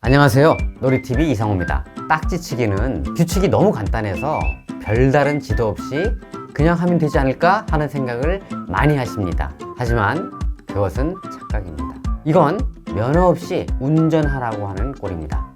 안녕하세요, 놀이TV 이상호입니다. 딱지치기는 규칙이 너무 간단해서 별다른 지도 없이 그냥 하면 되지 않을까 하는 생각을 많이 하십니다. 하지만 그것은 착각입니다. 이건 면허 없이 운전하라고 하는 꼴입니다.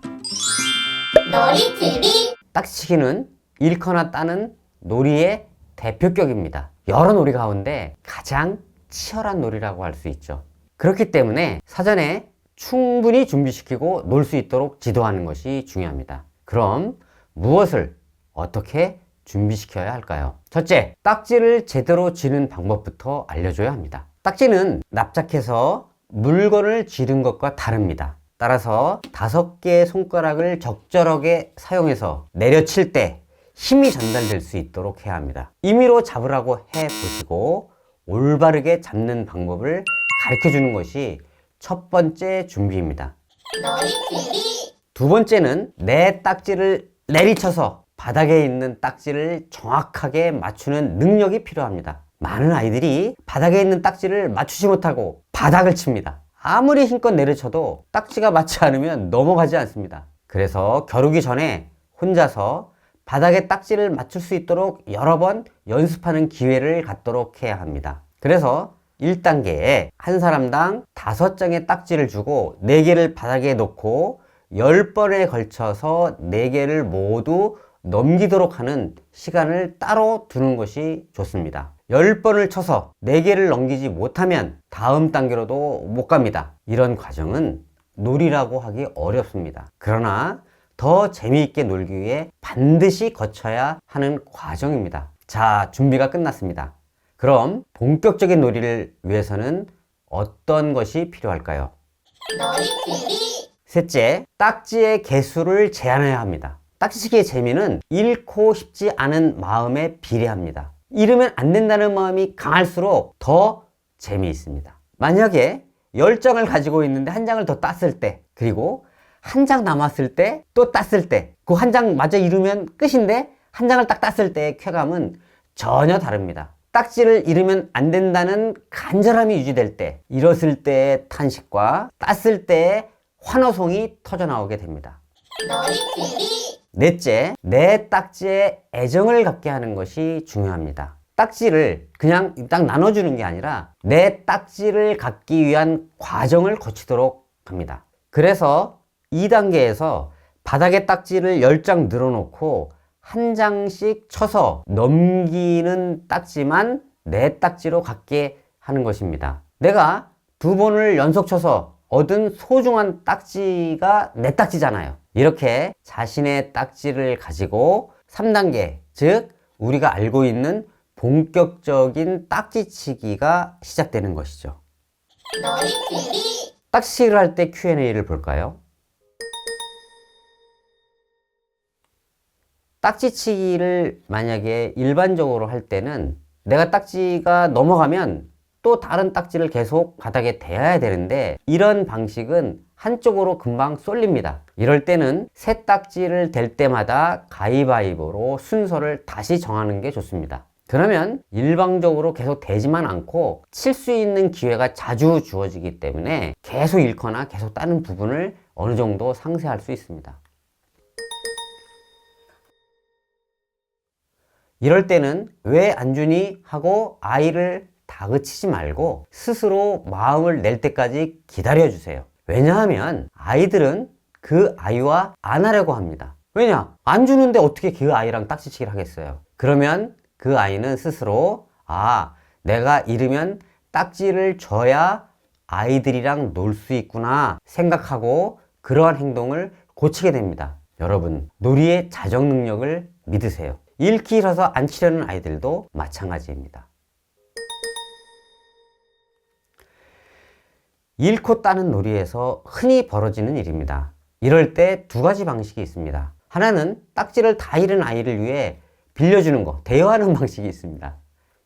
놀이TV 딱지치기는 잃거나 따는 놀이의 대표격입니다. 여러 놀이 가운데 가장 치열한 놀이라고 할 수 있죠. 그렇기 때문에 사전에 충분히 준비시키고 놀 수 있도록 지도하는 것이 중요합니다. 그럼 무엇을 어떻게 준비시켜야 할까요? 첫째, 딱지를 제대로 쥐는 방법부터 알려줘야 합니다. 딱지는 납작해서 물건을 쥐는 것과 다릅니다. 따라서 5개의 손가락을 적절하게 사용해서 내려칠 때 힘이 전달될 수 있도록 해야 합니다. 임의로 잡으라고 해보시고 올바르게 잡는 방법을 가르쳐 주는 것이 첫 번째 준비입니다. 놀이TV 두 번째는 내 딱지를 내리쳐서 바닥에 있는 딱지를 정확하게 맞추는 능력이 필요합니다. 많은 아이들이 바닥에 있는 딱지를 맞추지 못하고 바닥을 칩니다. 아무리 힘껏 내려쳐도 딱지가 맞지 않으면 넘어가지 않습니다. 그래서 겨루기 전에 혼자서 바닥에 딱지를 맞출 수 있도록 여러 번 연습하는 기회를 갖도록 해야 합니다. 그래서 1단계에 한 사람당 5장의 딱지를 주고 4개를 바닥에 놓고 10번에 걸쳐서 4개를 모두 넘기도록 하는 시간을 따로 두는 것이 좋습니다. 10번을 쳐서 4개를 넘기지 못하면 다음 단계로도 못 갑니다. 이런 과정은 놀이라고 하기 어렵습니다. 그러나 더 재미있게 놀기 위해 반드시 거쳐야 하는 과정입니다. 자, 준비가 끝났습니다. 그럼 본격적인 놀이를 위해서는 어떤 것이 필요할까요? 놀이TV 셋째, 딱지의 개수를 제한해야 합니다. 딱지치기의 재미는 잃고 싶지 않은 마음에 비례합니다. 잃으면 안 된다는 마음이 강할수록 더 재미있습니다. 만약에 10장을 가지고 있는데 한 장을 더 땄을 때, 그리고 한 장 남았을 때, 또 땄을 때, 그 한 장 마저 잃으면 끝인데 한 장을 딱 땄을 때의 쾌감은 전혀 다릅니다. 딱지를 잃으면 안 된다는 간절함이 유지될 때, 잃었을 때의 탄식과 땄을 때의 환호성이 터져나오게 됩니다. 놀이TV 넷째, 내 딱지에 애정을 갖게 하는 것이 중요합니다. 딱지를 그냥 딱 나눠주는 게 아니라 내 딱지를 갖기 위한 과정을 거치도록 합니다. 그래서 2단계에서 바닥에 딱지를 10장 늘어놓고 한 장씩 쳐서 넘기는 딱지만 내 딱지로 갖게 하는 것입니다. 내가 2번을 연속 쳐서 얻은 소중한 딱지가 내 딱지잖아요. 이렇게 자신의 딱지를 가지고 3단계, 즉 우리가 알고 있는 본격적인 딱지치기가 시작되는 것이죠. 놀이TV 딱지치기를 할 때 Q&A를 볼까요? 딱지치기를 만약에 일반적으로 할 때는 내가 딱지가 넘어가면 또 다른 딱지를 계속 바닥에 대야 되는데 이런 방식은 한쪽으로 금방 쏠립니다. 이럴 때는 새 딱지를 댈 때마다 가위바위보로 순서를 다시 정하는 게 좋습니다. 그러면 일방적으로 계속 대지만 않고 칠 수 있는 기회가 자주 주어지기 때문에 계속 잃거나 계속 따는 부분을 어느 정도 상쇄할 수 있습니다. 이럴 때는 왜 안 주니 하고 아이를 다그치지 말고 스스로 마음을 낼 때까지 기다려 주세요. 왜냐하면 아이들은 그 아이와 안 하려고 합니다. 왜냐? 안 주는데 어떻게 그 아이랑 딱지치기를 하겠어요? 그러면 그 아이는 스스로 내가 잃으면 딱지를 줘야 아이들이랑 놀 수 있구나 생각하고 그러한 행동을 고치게 됩니다. 여러분, 놀이의 자정 능력을 믿으세요. 잃기 싫어서 안 치려는 아이들도 마찬가지입니다. 잃고 따는 놀이에서 흔히 벌어지는 일입니다. 이럴 때 2가지 방식이 있습니다. 하나는 딱지를 다 잃은 아이를 위해 빌려주는 거, 대여하는 방식이 있습니다.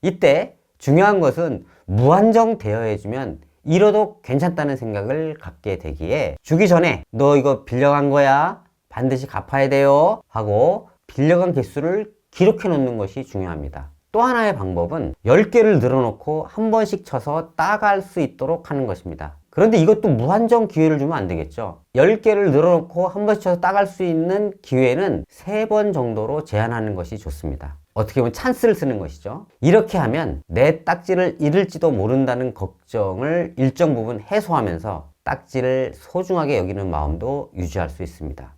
이때 중요한 것은 무한정 대여해주면 잃어도 괜찮다는 생각을 갖게 되기에 주기 전에 너 이거 빌려간 거야, 반드시 갚아야 돼요 하고 빌려간 개수를 기록해 놓는 것이 중요합니다. 또 하나의 방법은 10개를 늘어놓고 한 번씩 쳐서 따갈 수 있도록 하는 것입니다. 그런데 이것도 무한정 기회를 주면 안 되겠죠. 10개를 늘어놓고 한 번씩 쳐서 따갈 수 있는 기회는 3번 정도로 제한하는 것이 좋습니다. 어떻게 보면 찬스를 쓰는 것이죠. 이렇게 하면 내 딱지를 잃을지도 모른다는 걱정을 일정 부분 해소하면서 딱지를 소중하게 여기는 마음도 유지할 수 있습니다.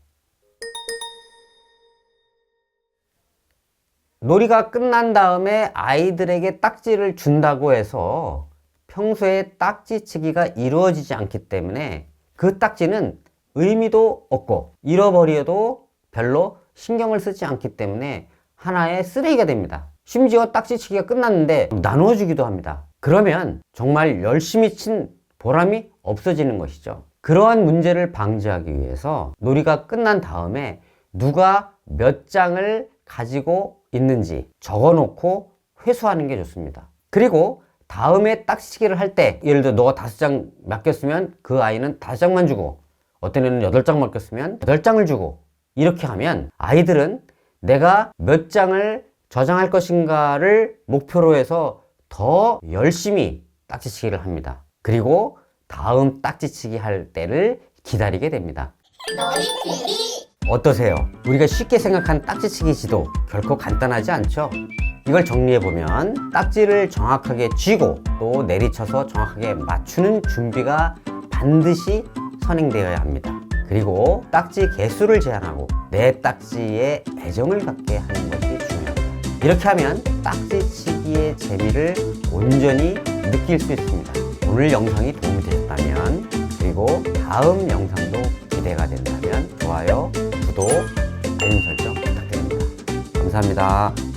놀이가 끝난 다음에 아이들에게 딱지를 준다고 해서 평소에 딱지치기가 이루어지지 않기 때문에 그 딱지는 의미도 없고 잃어버려도 별로 신경을 쓰지 않기 때문에 하나의 쓰레기가 됩니다. 심지어 딱지치기가 끝났는데 나눠주기도 합니다. 그러면 정말 열심히 친 보람이 없어지는 것이죠. 그러한 문제를 방지하기 위해서 놀이가 끝난 다음에 누가 몇 장을 가지고 있는지 적어놓고 회수하는 게 좋습니다. 그리고 다음에 딱지치기를 할 때 예를 들어 너가 5장 맡겼으면 그 아이는 5장만 주고 어떤 애는 8장 맡겼으면 8장을 주고 이렇게 하면 아이들은 내가 몇 장을 저장할 것인가를 목표로 해서 더 열심히 딱지치기를 합니다. 그리고 다음 딱지치기 할 때를 기다리게 됩니다. 놀이TV 어떠세요? 우리가 쉽게 생각한 딱지치기 지도 결코 간단하지 않죠? 이걸 정리해보면 딱지를 정확하게 쥐고 또 내리쳐서 정확하게 맞추는 준비가 반드시 선행되어야 합니다. 그리고 딱지 개수를 제한하고 내 딱지에 애정을 갖게 하는 것이 중요합니다. 이렇게 하면 딱지치기의 재미를 온전히 느낄 수 있습니다. 오늘 영상이 도움이 되셨다면 그리고 다음 영상도 기대가 된다면 좋아요, 구독, 알림 설정 부탁드립니다. 감사합니다.